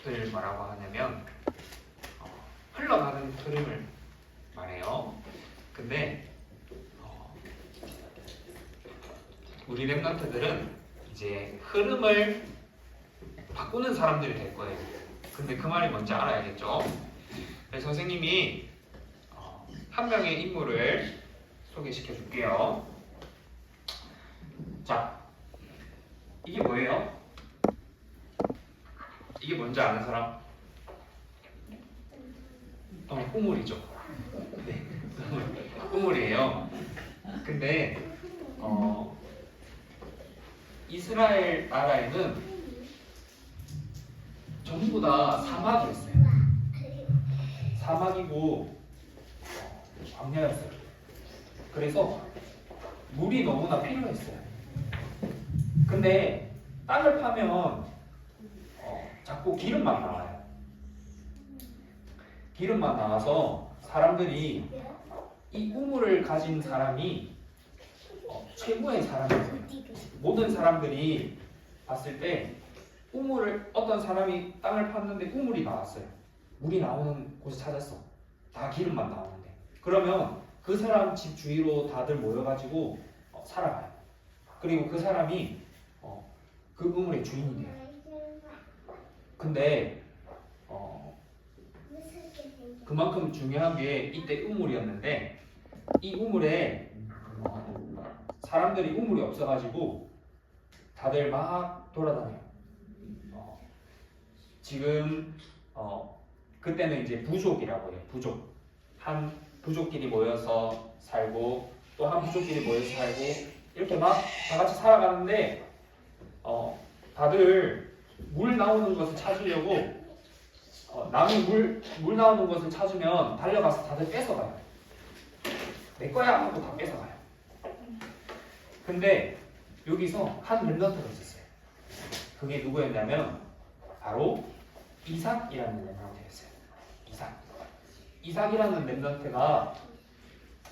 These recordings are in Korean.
흐름을 뭐라고 하냐면 흘러가는 흐름을 말해요. 근데 우리 랩런트들은 이제 흐름을 바꾸는 사람들이 될 거예요. 근데 그 말이 뭔지 알아야겠죠? 그래서 선생님이 한 명의 인물을 소개시켜 줄게요. 자, 이게 뭐예요? 이게 뭔지 아는 사람? 꾸물이죠. 네, 꾸물이에요. 근데 이스라엘 나라에는 전부 다 사막이었어요. 사막이고 광야였어요. 그래서 물이 너무나 필요했어요. 근데 땅을 파면 자꾸 기름만 나와요. 기름만 나와서 사람들이 이 우물을 가진 사람이 최고의 사람이었어요. 모든 사람들이 봤을 때 어떤 사람이 땅을 팠는데 우물이 나왔어요. 물이 나오는 곳을 찾았어. 다 기름만 나오는데. 그러면 그 사람 집 주위로 다들 모여가지고 살아가요. 그리고 그 사람이 그 우물의 주인이 돼요. 근데 그만큼 중요한 게 이때 우물이었는데 이 우물에 사람들이 우물이 없어가지고 다들 막 돌아다녀요. 지금 그때는 이제 부족이라고 해요. 부족. 한 부족끼리 모여서 살고 또 한 부족끼리 모여서 살고 이렇게 막 다 같이 살아가는데 다들 물 나오는 것을 찾으려고 남이 물 나오는 것을 찾으면 달려가서 다들 뺏어가요. 내 거야 하고 다 뺏어가요. 근데 여기서 한 랩런트가 있었어요. 그게 누구였냐면 바로 이삭이라는 랩런트였어요. 이삭이라는 랩런트가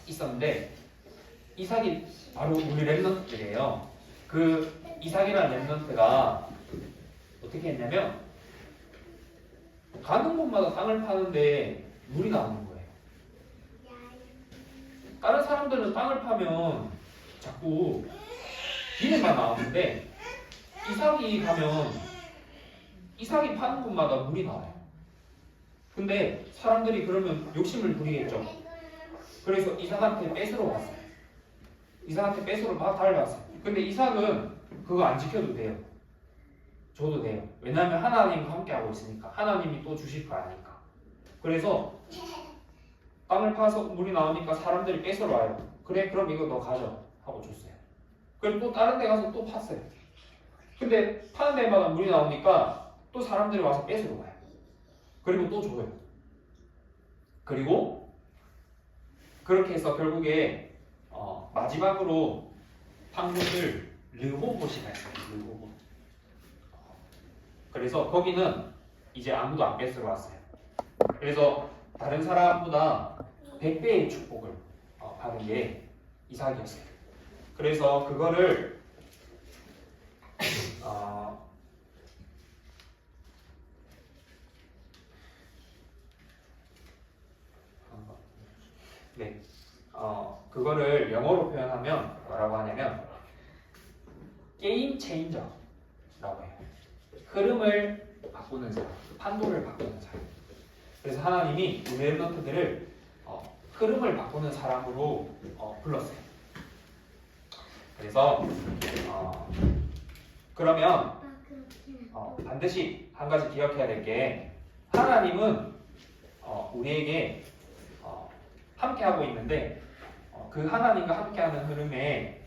있었는데 이삭이 바로 우리 랩런트들이에요. 그 이삭이라는 랩런트가 어떻게 했냐면 가는 곳마다 땅을 파는데 물이 나오는 거예요. 다른 사람들은 땅을 파면 자꾸 기름만 나오는데 이삭이 파는 곳마다 물이 나와요. 근데 사람들이 그러면 욕심을 부리겠죠. 그래서 이삭한테 뺏으러 왔어요. 이삭한테 뺏으러 막 달려왔어요. 근데 이삭은 그거 안 지켜도 돼요. 줘도 돼요. 왜냐하면 하나님과 함께 하고 있으니까. 하나님이 또 주실 거 아니까. 그래서 땅을 파서 물이 나오니까 사람들이 뺏으러 와요. 그래, 그럼 이거 너 가져 하고 줬어요. 그리고 또 다른 데 가서 또 팠어요. 근데 파는 데마다 물이 나오니까 또 사람들이 와서 뺏으러 와요. 그리고 또 줘요. 그리고 그렇게 해서 결국에 마지막으로 판 곳을 르호봇이라 했어요. 르호봇. 그래서 거기는 이제 아무도 안 뺏으러 왔어요. 그래서 다른 사람보다 100배의 축복을 받은 게 이삭이었어요. 그래서 그거를 그거를 영어로 표현하면 뭐라고 하냐면 게임 체인저라고 해요. 흐름을 바꾸는 사람, 판도를 바꾸는 사람. 그래서 하나님이 우리 랩런트들을 흐름을 바꾸는 사람으로 불렀어요. 그래서 그러면 반드시 한 가지 기억해야 될 게 하나님은 우리에게 함께하고 있는데 그 하나님과 함께하는 흐름에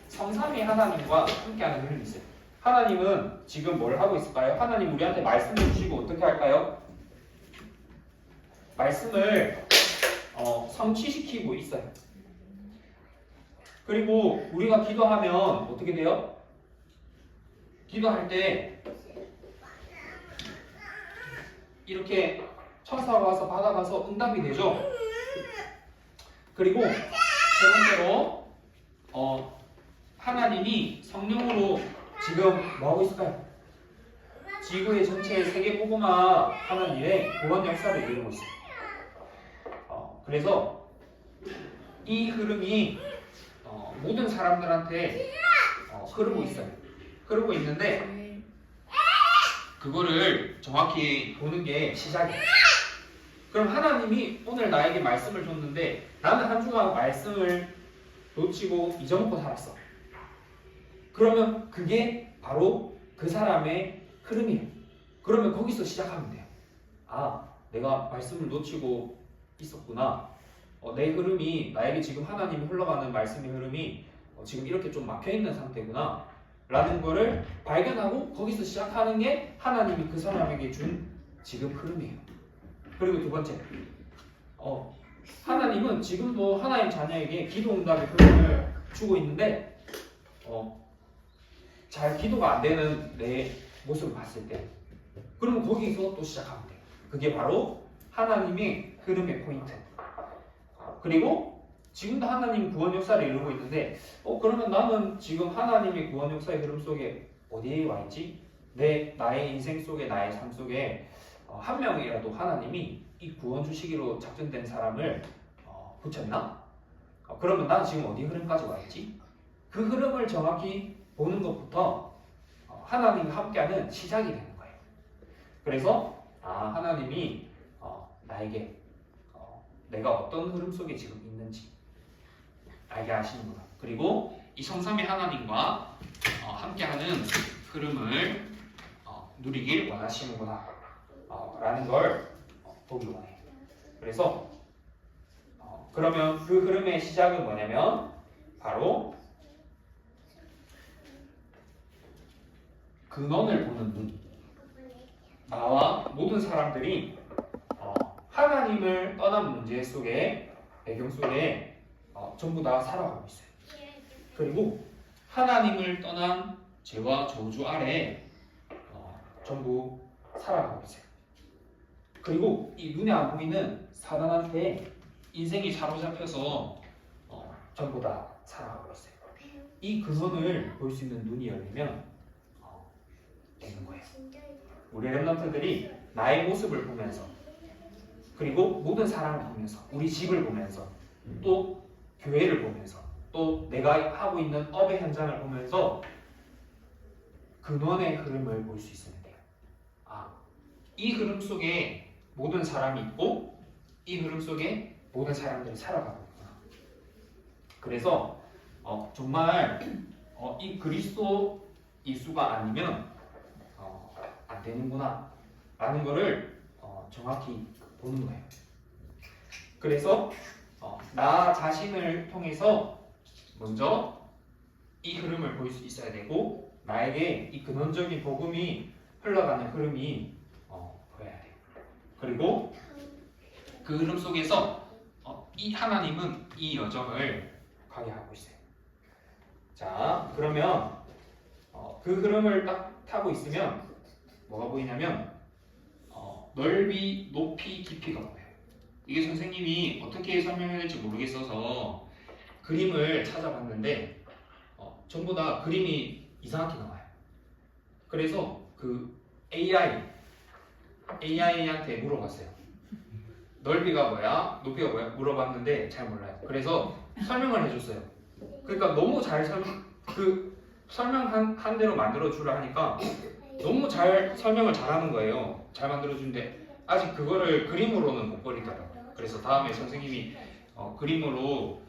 성삼위 하나님과 함께하는 흐름이 있어요. 하나님은 지금 뭘 하고 있을까요? 하나님 우리한테 말씀을 주시고 어떻게 할까요? 말씀을 성취시키고 있어요. 그리고 우리가 기도하면 어떻게 돼요? 기도할 때 이렇게 천사가 와서 받아가서 응답이 되죠. 그리고 세 번째로 하나님이 성령으로 지금 뭐하고 있을까요? 지구의 전체 세계복음화 하는 일에 구원 역사를 이루고 있어요. 그래서 이 흐름이 모든 사람들한테 흐르고 있어요. 흐르고 있는데 그거를 정확히 보는 게 시작이에요. 그럼 하나님이 오늘 나에게 말씀을 줬는데 나는 한 주간 말씀을 놓치고 잊어먹고 살았어. 그러면 그게 바로 그 사람의 흐름이에요. 그러면 거기서 시작하면 돼요. 아, 내가 말씀을 놓치고 있었구나. 내 흐름이, 나에게 지금 하나님이 흘러가는 말씀의 흐름이 지금 이렇게 좀 막혀있는 상태구나 라는 거를 발견하고 거기서 시작하는 게 하나님이 그 사람에게 준 지금 흐름이에요. 그리고 두 번째, 하나님은 지금도 하나님 자녀에게 기도 응답의 흐름을 주고 있는데 잘 기도가 안 되는 내 모습을 봤을 때 그러면 거기서 또 시작하면 돼요. 그게 바로 하나님의 흐름의 포인트. 그리고 지금도 하나님 구원 역사를 이루고 있는데 그러면 나는 지금 하나님의 구원 역사의 흐름 속에 어디에 와 있지? 나의 인생 속에, 나의 삶 속에 한 명이라도 하나님이 이 구원 주시기로 작정된 사람을 붙였나? 그러면 난 지금 어디 흐름까지 와 있지? 그 흐름을 정확히 보는 것부터 하나님과 함께하는 시작이 되는 거예요. 그래서 하나님이 나에게 내가 어떤 흐름 속에 지금 있는지 알게 하시는구나. 그리고 이 성삼위 하나님과 함께하는 흐름을 누리길 원하시는구나 라는 걸 보기 원해요. 그래서 그러면 그 흐름의 시작은 뭐냐면 바로 근원을 보는 눈. 나와 모든 사람들이 하나님을 떠난 문제 속에, 배경 속에 전부 다 살아가고 있어요. 그리고 하나님을 떠난 죄와 저주 아래 전부 살아가고 있어요. 그리고 이 눈에 안 보이는 사단한테 인생이 사로잡혀서 전부 다 살아가고 있어요. 이 근원을 볼 수 있는 눈이 열리면 되는 거예요. 우리 렘넌트들이 나의 모습을 보면서 그리고 모든 사람을 보면서 우리 집을 보면서 또 교회를 보면서 또 내가 하고 있는 업의 현장을 보면서 근원의 흐름을 볼 수 있으면 돼요. 이 흐름 속에 모든 사람이 있고 이 흐름 속에 모든 사람들이 살아가고 있구나. 그래서 정말 이 그리스도 예수가 아니면 안 되는구나 라는 거를 정확히 보는 거예요. 그래서 나 자신을 통해서 먼저 이 흐름을 볼 수 있어야 되고 나에게 이 근원적인 복음이 흘러가는 흐름이 보여야 돼요. 그리고 그 흐름 속에서 이 하나님은 이 여정을 가게 하고 있어요. 자, 그러면 그 흐름을 딱 타고 있으면 뭐가 보이냐면 넓이, 높이, 깊이가 보여요. 이게 선생님이 어떻게 설명해야 될지 모르겠어서 그림을 찾아봤는데 전부 다 그림이 이상하게 나와요. 그래서 그 AI한테 물어봤어요. 넓이가 뭐야? 높이가 뭐야? 물어봤는데 잘 몰라요. 그래서 설명을 해줬어요. 그러니까 너무 잘 설명 한 대로 만들어 주라 하니까 너무 잘 설명을 잘하는 거예요. 잘 만들어 주는데 아직 그거를 그림으로는 못 그리더라고요. 그래서 다음에 선생님이 그림으로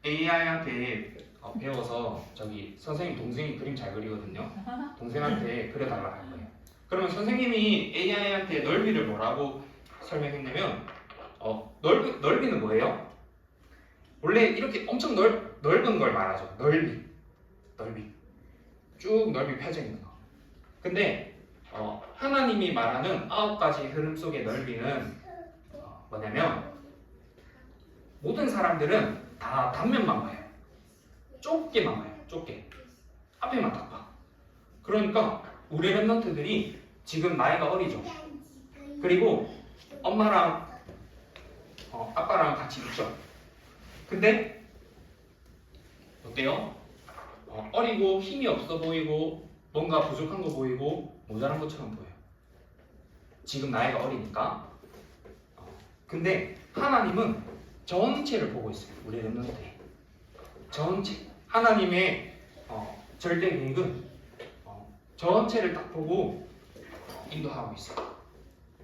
AI한테 배워서 선생님 동생이 그림 잘 그리거든요. 동생한테 그려달라 할 거예요. 그러면 선생님이 AI한테 넓이를 뭐라고 설명했냐면 넓이는 뭐예요? 원래 이렇게 엄청 넓은 걸 말하죠. 넓이 쭉 넓이 펴져 있는 거. 근데 하나님이 말하는 9가지 흐름 속의 넓이는 뭐냐면 모든 사람들은 다 단면만 봐요. 좁게만 봐요. 좁게. 앞에만 딱 봐. 그러니까 우리 렘넌트들이 지금 나이가 어리죠. 그리고 엄마랑 아빠랑 같이 있죠. 근데 어때요? 어리고 힘이 없어 보이고 뭔가 부족한 거 보이고 모자란 것처럼 보여요. 지금 나이가 어리니까. 근데 하나님은 전체를 보고 있어요. 우리 렘넌트에 전체. 하나님의 절대 계획은 전체를 딱 보고 인도하고 있어요.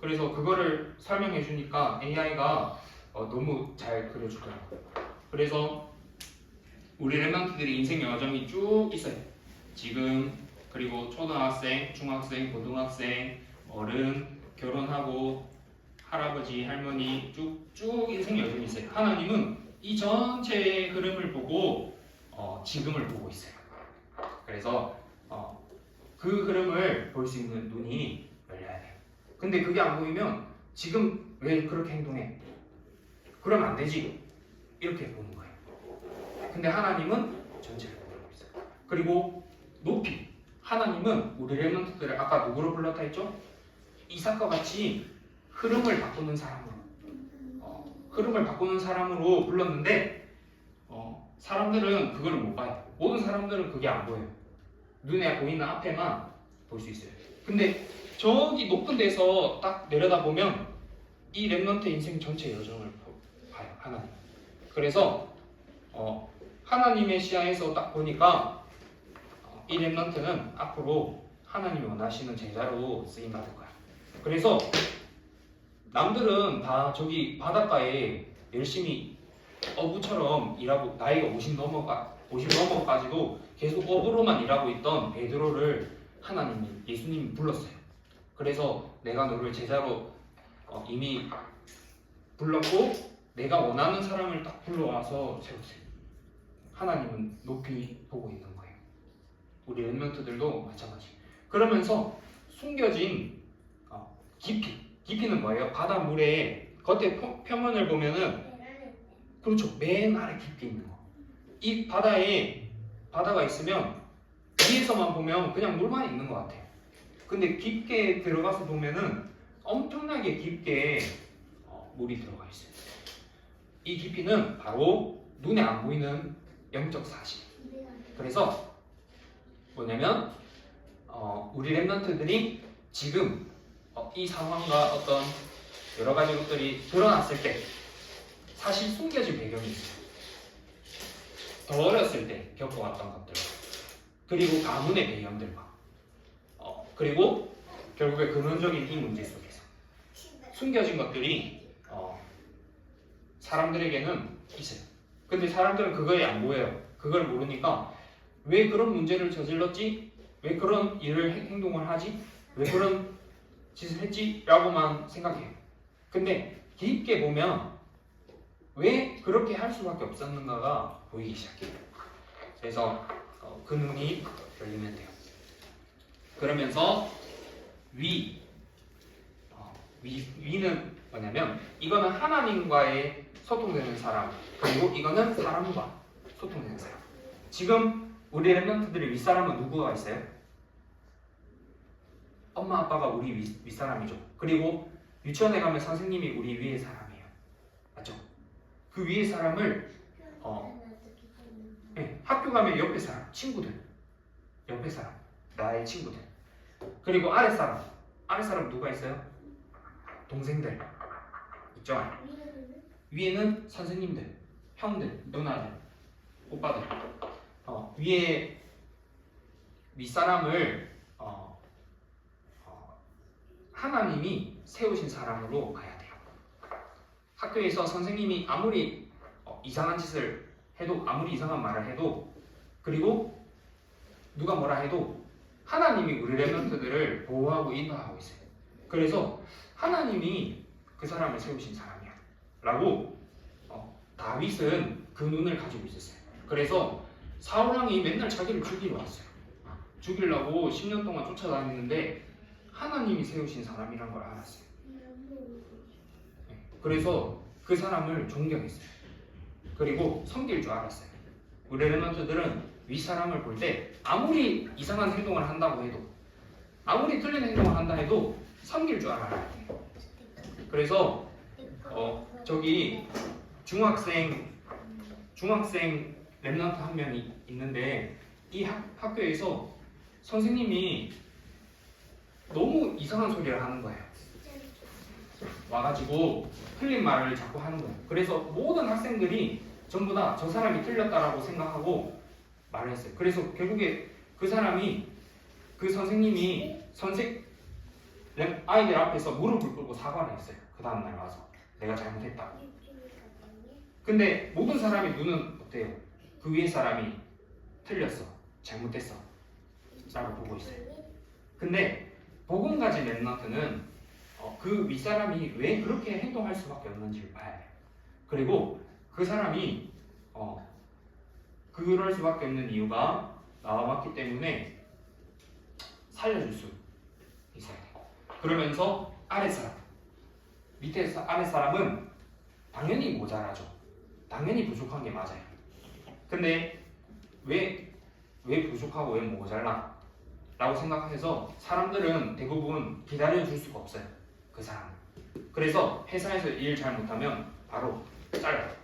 그래서 그거를 설명해 주니까 AI가 너무 잘 그려주더라고요. 그래서 우리 렘넌트들이 인생 여정이 쭉 있어요. 지금 그리고 초등학생, 중학생, 고등학생, 어른, 결혼하고 할아버지, 할머니 쭉 인생 여정이 있어요. 하나님은 이 전체의 흐름을 보고 지금을 보고 있어요. 그래서 그 흐름을 볼 수 있는 눈이 열려야 돼요. 근데 그게 안 보이면 지금 왜 그렇게 행동해? 그러면 안 되지. 이렇게 보는 거예요. 근데 하나님은 전체를 보고 있어요. 그리고 높이. 하나님은 우리 렘넌트들을 아까 누구로 불렀다 했죠? 이삭과 같이 흐름을 바꾸는 사람으로 흐름을 바꾸는 사람으로 불렀는데 사람들은 그걸 못 봐요. 모든 사람들은 그게 안 보여요. 눈에 보이는 앞에만 볼 수 있어요. 근데 저기 높은 데서 딱 내려다보면 이 렘넌트 인생 전체 여정을 봐요. 하나님. 그래서 하나님의 시야에서 딱 보니까 이 렘넌트는 앞으로 하나님이 원하시는 제자로 쓰임받을 거야. 그래서 남들은 다 저기 바닷가에 열심히 어부처럼 일하고 나이가 50 넘어까지도 계속 어부로만 일하고 있던 베드로를 예수님이 불렀어요. 그래서 내가 너를 제자로 이미 불렀고 내가 원하는 사람을 딱 불러와서 세웠어요. 하나님은 높이 보고 있는 거예요. 우리 렘넌트들도 마찬가지. 그러면서 숨겨진 깊이는 뭐예요? 바닷물의 겉에 표면을 보면은 그렇죠. 맨 아래 깊이 있는 거. 이 바다가 있으면 위에서만 보면 그냥 물만 있는 것 같아요. 근데 깊게 들어가서 보면은 엄청나게 깊게 물이 들어가 있어요. 이 깊이는 바로 눈에 안 보이는 영적 사실. 그래서 뭐냐면 우리 렘넌트들이 지금 이 상황과 어떤 여러 가지 것들이 드러났을 때 사실 숨겨진 배경이 있어요. 더 어렸을 때 겪어왔던 것들, 그리고 가문의 배경들과 그리고 결국에 근원적인 이 문제 속에서 숨겨진 것들이 사람들에게는 있어요. 근데 사람들은 그거에 안 보여요. 그걸 모르니까 왜 그런 문제를 저질렀지? 왜 그런 행동을 하지? 왜 그런 짓을 했지? 라고만 생각해요. 근데 깊게 보면 왜 그렇게 할 수밖에 없었는가가 보이기 시작해요. 그래서 그 눈이 열리면 돼요. 그러면서 위는 뭐냐면 이거는 하나님과의 소통되는 사람, 그리고 이거는 사람과 소통되는 사람. 지금 우리 렘넌트들의 윗사람은 누구가 있어요? 엄마 아빠가 우리 윗사람이죠. 그리고 유치원에 가면 선생님이 우리 위의 사람이에요. 맞죠? 그 위의 사람을 네, 학교 가면 옆에 사람, 친구들, 옆에 사람, 나의 친구들. 그리고 아랫사람 누가 있어요? 동생들 있죠? 위에는 선생님들, 형들, 누나들, 오빠들. 위에 윗사람을 하나님이 세우신 사람으로 가야 돼요. 학교에서 선생님이 아무리 이상한 짓을 해도, 아무리 이상한 말을 해도, 그리고 누가 뭐라 해도 하나님이 우리 렘넌트들을 보호하고 인도하고 있어요. 그래서 하나님이 그 사람을 세우신 사람이야 라고 다윗은 그 눈을 가지고 있었어요. 그래서 사울왕이 맨날 자기를 죽이러 왔어요. 죽이려고 10년 동안 쫓아다니는데 하나님이 세우신 사람이란 걸 알았어요. 그래서 그 사람을 존경했어요. 그리고 섬길 줄 알았어요. 우리 렘넌트들은 윗사람을 볼 때 아무리 이상한 행동을 한다고 해도, 아무리 틀린 행동을 한다 해도 섬길 줄 알아야 돼요. 그래서 저기 중학생 랩런트 한 명이 있는데 이 학교에서 선생님이 너무 이상한 소리를 하는 거예요. 와가지고 틀린 말을 자꾸 하는 거예요. 그래서 모든 학생들이 전부 다 저 사람이 틀렸다라고 생각하고 말을 했어요. 그래서 결국에 그 선생님이 아이들 앞에서 무릎을 꿇고 사과를 했어요. 그 다음날 와서 내가 잘못했다고. 근데 모든 사람의 눈은 어때요? 그 위에 사람이 틀렸어, 잘못됐어 라고 보고 있어요. 근데 복음 가진 랩런트는 그 윗사람이 왜 그렇게 행동할 수밖에 없는지를 봐야 돼요. 그리고 그 사람이 그럴 수밖에 없는 이유가 나왔기 때문에 살려줄 수 있어야 돼요. 그러면서 아랫사람은 당연히 모자라죠. 당연히 부족한 게 맞아요. 근데 왜 부족하고 왜 모자라? 라고 생각해서 사람들은 대부분 기다려줄 수가 없어요. 그 사람. 그래서 회사에서 일 잘 못하면 바로 잘라요.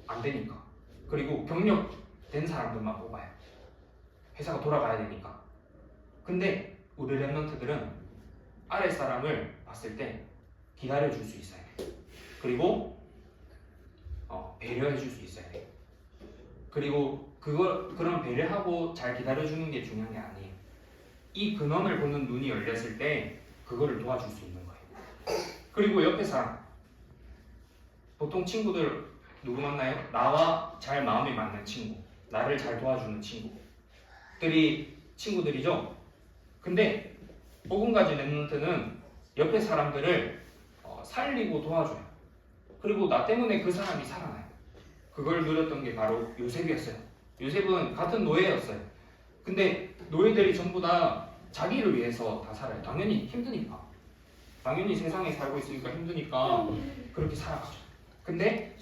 안 되니까. 그리고 경력된 사람들만 뽑아요. 회사가 돌아가야 되니까. 근데 우리 랩런트들은 아랫사람을 봤을 때 기다려줄 수 있어야 돼요. 그리고 배려해줄 수 있어야 돼요. 그리고 그런 배려하고 잘 기다려주는 게 중요한 게 아니에요. 이 근원을 보는 눈이 열렸을 때 그거를 도와줄 수 있는 거예요. 그리고 옆에 사람, 보통 친구들 누구 만나요? 나와 잘 마음이 맞는 친구, 나를 잘 도와주는 친구들이죠. 근데 복음 가진 랩런트는 옆에 사람들을 살리고 도와줘요. 그리고 나 때문에 그 사람이 살아나요. 그걸 누렸던 게 바로 요셉이었어요. 요셉은 같은 노예였어요. 근데 노예들이 전부 다 자기를 위해서 다 살아요. 당연히 힘드니까. 당연히 세상에 살고 있으니까 힘드니까 그렇게 살아가죠. 근데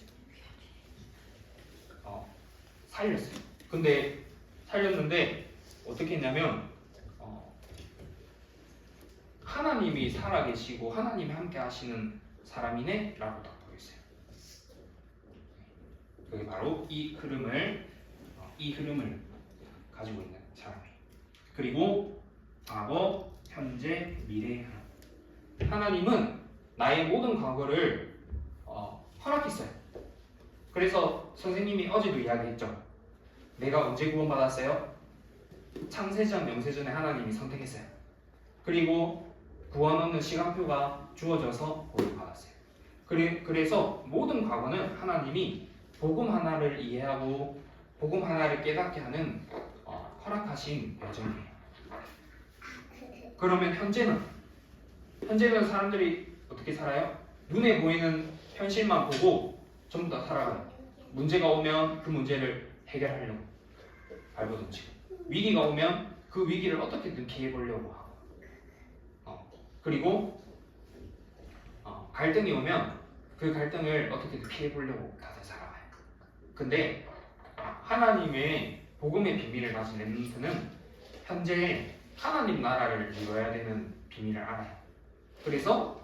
살렸어요. 근데 살렸는데 어떻게 했냐면 하나님이 살아계시고 하나님이 함께 하시는 사람이네 라고 답하겠어요. 그게 바로 이 흐름을 가지고 있는 사람이에요. 그리고 과거, 현재, 미래의 흐름. 하나님은 나의 모든 과거를 허락했어요. 그래서 선생님이 어제도 이야기했죠. 내가 언제 구원받았어요? 창세전, 영세전에 하나님이 선택했어요. 그리고 구원 얻는 시간표가 주어져서 구원받았어요. 그래서 모든 과거는 하나님이 복음 하나를 이해하고 복음 하나를 깨닫게 하는 허락하신 여정이에요. 그러면 현재는 사람들이 어떻게 살아요? 눈에 보이는 현실만 보고 전부 다 살아가요. 문제가 오면 그 문제를 해결하려고 발버둥치고, 위기가 오면 그 위기를 어떻게든 피해보려고 하고, 그리고 갈등이 오면 그 갈등을 어떻게든 피해보려고 다들 살아가요. 근데 하나님의 복음의 비밀을 가진 랩런트는 현재 하나님 나라를 이뤄야 되는 비밀을 알아요. 그래서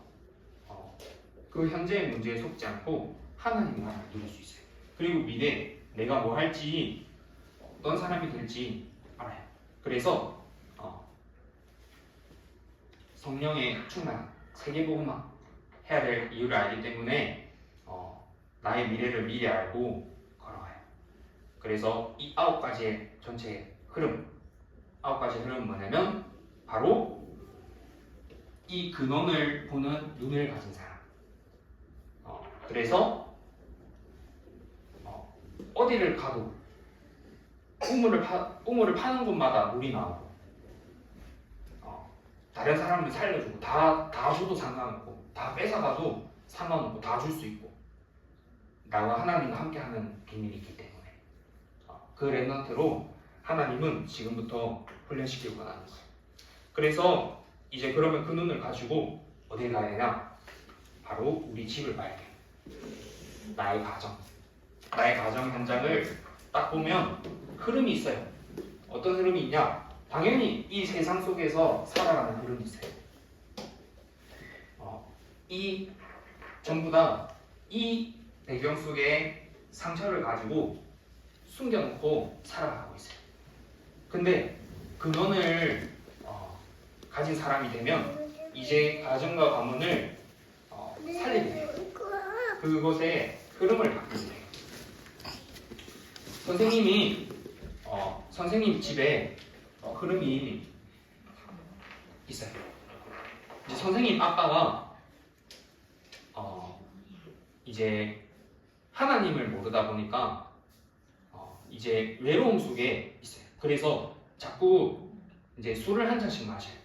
그 현재의 문제에 속지 않고 하나님 나라를 누릴 수 있어요. 그리고 미래 내가 뭐 할지 어떤 사람이 될지 알아요. 그래서 성령의 충만 세계복음화 해야 될 이유를 알기 때문에 나의 미래를 미리 알고 걸어가요. 그래서 이 9가지의 전체 흐름, 9가지 흐름은 뭐냐면 바로 이 근원을 보는 눈을 가진 사람. 그래서 어디를 가도 우물을 파는 곳마다 물이 나오고, 다른 사람을 살려주고, 다 줘도 상관없고, 다 뺏어가도 상관없고, 다 줄 수 있고, 나와 하나님과 함께하는 비밀이 있기 때문에 그 랩런트로 하나님은 지금부터 훈련시키고 가는 거예요. 그래서 이제 그러면 그 눈을 가지고 어디에 가야 되냐? 바로 우리 집을 봐야 돼요. 나의 가정 현장을 딱 보면 흐름이 있어요. 어떤 흐름이 있냐? 당연히 이 세상 속에서 살아가는 흐름이 있어요. 이 전부 다 이 배경 속에 상처를 가지고 숨겨놓고 살아가고 있어요. 근데 근원을 가진 사람이 되면 이제 가정과 가문을 살리게 돼요. 그것의 흐름을 바꾸게 돼요. 선생님 집에 흐름이 있어요. 이제 선생님 아빠가 이제 하나님을 모르다 보니까 이제 외로움 속에 있어요. 그래서 자꾸 이제 술을 한 잔씩 마셔요.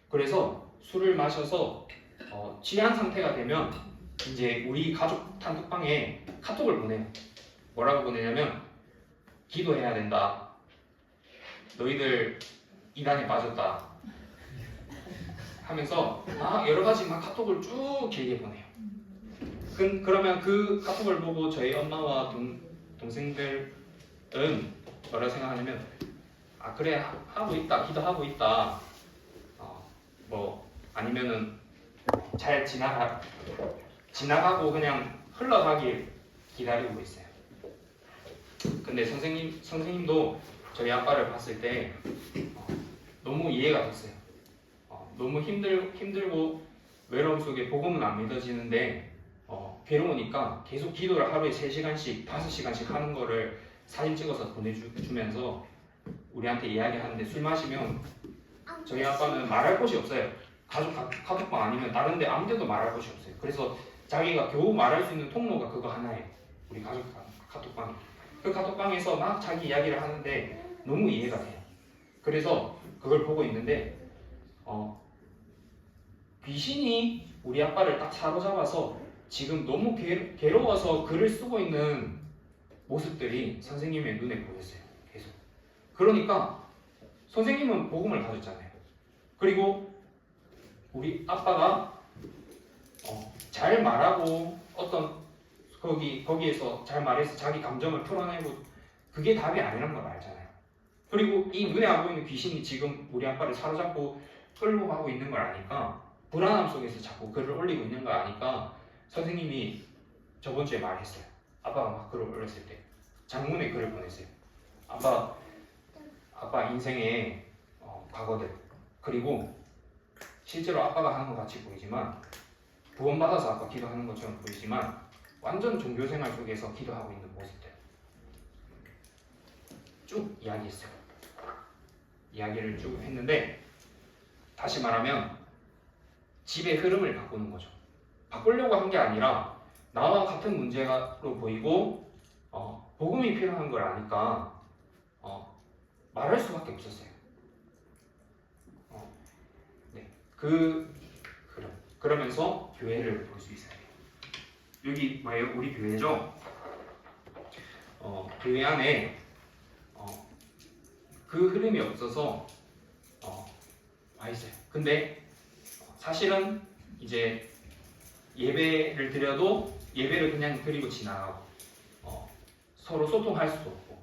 그래서 술을 마셔서 취한 상태가 되면 이제 우리 가족 단톡방에 카톡을 보내요. 뭐라고 보내냐면 기도해야 된다. 너희들 이단에 빠졌다. 하면서 여러 가지 막 카톡을 쭉 길게 보내요. 그러면 그 카톡을 보고 저희 엄마와 동생들은 뭐라 생각하냐면 그래 하고 있다, 기도하고 있다. 뭐 아니면은 잘 지나가고 그냥 흘러가길 기다리고 있어요. 근데 선생님도 저희 아빠를 봤을 때 너무 이해가 됐어요. 너무 힘들고 외로움 속에 복음은 안 믿어지는데 괴로우니까 계속 기도를 하루에 3시간씩, 5시간씩 하는 거를 사진 찍어서 보내주면서 우리한테 이야기하는데 술 마시면 저희 아빠는 말할 곳이 없어요. 가족 카톡방 아니면 다른 데 아무 데도 말할 곳이 없어요. 그래서 자기가 겨우 말할 수 있는 통로가 그거 하나예요. 우리 가족 카톡방이. 그 카톡방에서 막 자기 이야기를 하는데 너무 이해가 돼요. 그래서 그걸 보고 있는데 귀신이 우리 아빠를 딱 사로잡아서 지금 너무 괴로워서 글을 쓰고 있는 모습들이 선생님의 눈에 보였어요. 계속. 그러니까 선생님은 복음을 가졌잖아요. 그리고 우리 아빠가 잘 말하고 거기에서 잘 말해서 자기 감정을 풀어내고 그게 답이 아니란 걸 알잖아요. 그리고 이 눈에 안 보이는 귀신이 지금 우리 아빠를 사로잡고 끌고 가고 있는 걸 아니까 불안함 속에서 자꾸 글을 올리고 있는 걸 아니까 선생님이 저번 주에 말했어요. 아빠가 막 글을 올렸을 때 장문의 글을 보냈어요. 아빠 인생의 과거들 그리고 실제로 아빠가 하는 것 같이 보이지만 구원받아서 아빠 기도하는 것처럼 보이지만 완전 종교생활 속에서 기도하고 있는 모습들 쭉 이야기했어요. 이야기를 쭉 했는데 다시 말하면 집의 흐름을 바꾸는 거죠. 바꾸려고 한 게 아니라 나와 같은 문제로 보이고 복음이 필요한 걸 아니까 말할 수밖에 없었어요. 네, 그러면서 교회를 볼 수 있어요. 여기 뭐예요? 우리 교회죠. 교회 안에 그 흐름이 없어서 와 있어요. 근데 사실은 이제 예배를 드려도 예배를 그냥 드리고 지나가고 서로 소통할 수도 없고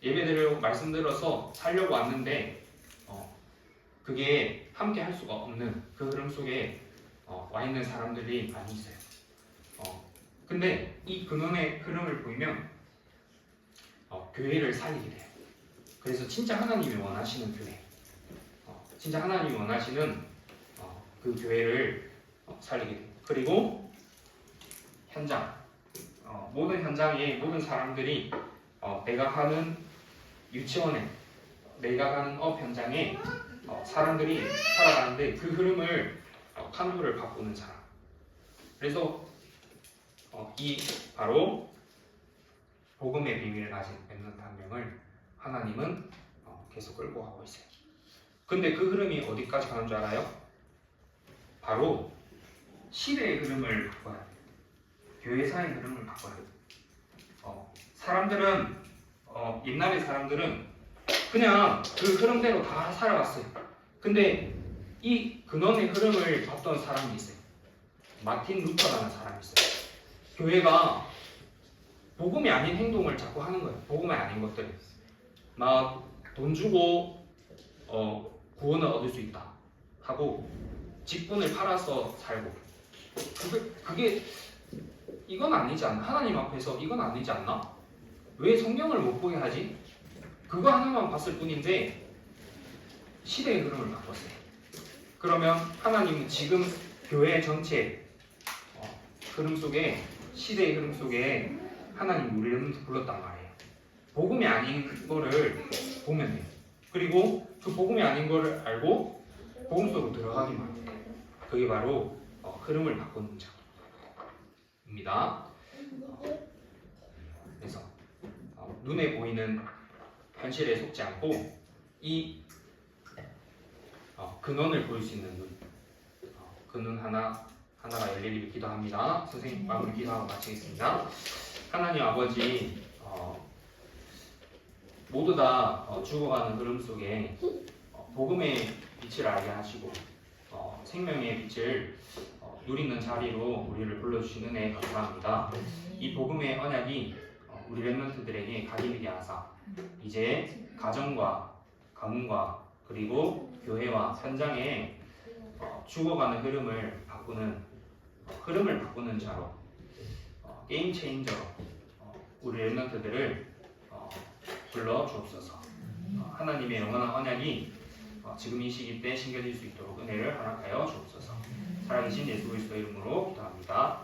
예배 드리려고 말씀 들어서 살려고 왔는데 그게 함께 할 수가 없는 그 흐름 속에 와 있는 사람들이 많이 있어요. 근데 이 근원의 흐름을 보이면 교회를 살리게 돼요. 그래서 진짜 하나님이 원하시는 교회, 진짜 하나님이 원하시는 그 교회를 살리게 돼요. 그리고 현장, 모든 현장에 모든 사람들이 내가 가는 유치원에, 내가 가는 업 현장에 사람들이 살아가는데 그 흐름을 판도를 바꾸는 사람. 그래서 이 바로 복음의 비밀을 가진 렘넌트 한 명을 하나님은 계속 끌고 가고 있어요. 근데 그 흐름이 어디까지 가는 줄 알아요? 바로 시대의 흐름을 바꿔야 돼요. 교회사의 흐름을 바꿔야 돼요. 사람들은 옛날의 사람들은 그냥 그 흐름대로 다 살아갔어요. 근데 이 근원의 흐름을 봤던 사람이 있어요. 마틴 루터라는 사람이 있어요. 교회가 복음이 아닌 행동을 자꾸 하는 거예요. 복음이 아닌 것들. 막 돈 주고 구원을 얻을 수 있다 하고 직분을 팔아서 살고 그게 이건 아니지 않나? 하나님 앞에서 이건 아니지 않나? 왜 성경을 못 보게 하지? 그거 하나만 봤을 뿐인데 시대의 흐름을 바꿨어요. 그러면 하나님은 지금 교회 전체 흐름 속에 시대의 흐름 속에 하나님 우리를 불렀단 말이에요. 복음이 아닌 거를 보면 돼요. 그리고 그 복음이 아닌 거를 알고 복음 속으로 들어가기만 해요. 그게 바로 흐름을 바꾸는 자입니다. 그래서 눈에 보이는 현실에 속지 않고 이 근원을 볼 수 있는 눈, 그 눈 하나가 열리기를 기도합니다. 선생님 마무리 기도하고 마치겠습니다. 하나님 아버지, 모두 다 죽어가는 흐름 속에 복음의 빛을 알게 하시고 생명의 빛을 누리는 자리로 우리를 불러주신 은혜에 감사합니다. 이 복음의 언약이 우리 렘넌트들에게 각인되게 하사 이제 가정과 가문과 그리고 교회와 현장에 죽어가는 흐름을 바꾸는 자로 게임 체인저로 우리 렘넌트들을 불러 주옵소서. 하나님의 영원한 언약이 지금 이 시기 때 심겨질 수 있도록 은혜를 허락하여 주옵소서. 살아계신 예수 그리스도의 이름으로 기도합니다.